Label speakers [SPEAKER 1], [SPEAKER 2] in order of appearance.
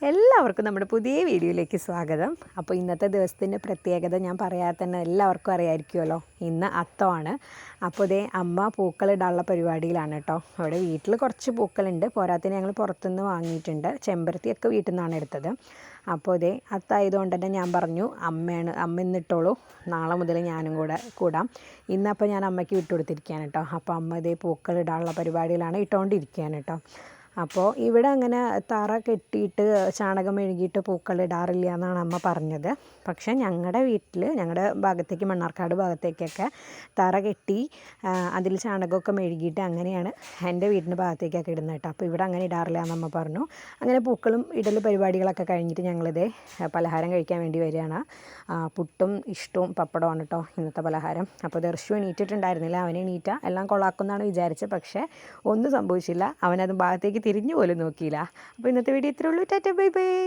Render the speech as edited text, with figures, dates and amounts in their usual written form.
[SPEAKER 1] എല്ലാവർക്കും നമ്മുടെ പുതിയ വീഡിയോയിലേക്ക് സ്വാഗതം. അപ്പോൾ ഇന്നത്തെ ദിവസത്തിൻ്റെ പ്രത്യേകത ഞാൻ പറയാതെ തന്നെ എല്ലാവർക്കും അറിയാമായിരിക്കുമല്ലോ. ഇന്ന് അത്തമാണ്. അപ്പോൾ ഇതേ അമ്മ പൂക്കളിടാനുള്ള പരിപാടിയിലാണ് കേട്ടോ. അവിടെ വീട്ടിൽ കുറച്ച് പൂക്കളുണ്ട്, പോരാത്തിന് ഞങ്ങൾ പുറത്തുനിന്ന് വാങ്ങിയിട്ടുണ്ട്. ചെമ്പരത്തിയൊക്കെ വീട്ടിൽ നിന്നാണ് എടുത്തത്. അപ്പോൾ ഇതേ അത്തായതുകൊണ്ട് തന്നെ ഞാൻ പറഞ്ഞു അമ്മ ഇന്നിട്ടോളൂ, നാളെ മുതൽ ഞാനും കൂടാം. ഇന്നപ്പോൾ ഞാൻ അമ്മയ്ക്ക് വിട്ടുകൊടുത്തിരിക്കുകയാണ് കേട്ടോ. അപ്പോൾ അമ്മ ഇതേ പൂക്കളിടാനുള്ള പരിപാടിയിലാണ് ഇട്ടുകൊണ്ടിരിക്കുകയാണ് കേട്ടോ. അപ്പോൾ ഇവിടെ അങ്ങനെ തറ കെട്ടിയിട്ട് ചാണകം മെഴുകിയിട്ട് പൂക്കളിടാറില്ല എന്നാണ് അമ്മ പറഞ്ഞത്. പക്ഷേ ഞങ്ങളുടെ വീട്ടിൽ, ഞങ്ങളുടെ ഭാഗത്തേക്ക്, മണ്ണാർക്കാട് ഭാഗത്തേക്കൊക്കെ തറ കെട്ടി അതിൽ ചാണകമൊക്കെ മെഴുകിയിട്ട് അങ്ങനെയാണ് എൻ്റെ വീടിൻ്റെ ഭാഗത്തേക്കൊക്കെ ഇടുന്നത് കേട്ടോ. അപ്പോൾ ഇവിടെ അങ്ങനെ ഇടാറില്ല എന്നമ്മ പറഞ്ഞു. അങ്ങനെ പൂക്കളും ഇടൽ പരിപാടികളൊക്കെ കഴിഞ്ഞിട്ട് ഞങ്ങളിത് പലഹാരം കഴിക്കാൻ വേണ്ടി വരികയാണ്. പുട്ടും ഇഷ്ടവും പപ്പടമാണ് കേട്ടോ ഇന്നത്തെ പലഹാരം. അപ്പോൾ ദർശു എണീറ്റിട്ടുണ്ടായിരുന്നില്ല. അവൻ എല്ലാം കൊള്ളാക്കുമെന്നാണ് വിചാരിച്ചത്. പക്ഷേ ഒന്നും സംഭവിച്ചില്ല. അവനത് ഭാഗത്തേക്ക് തിരിഞ്ഞു പോലും നോക്കിയില്ല. അപ്പോൾ ഇന്നത്തെ വീഡിയോ ഇത്രയേ ഉള്ളൂ. Tata bye bye.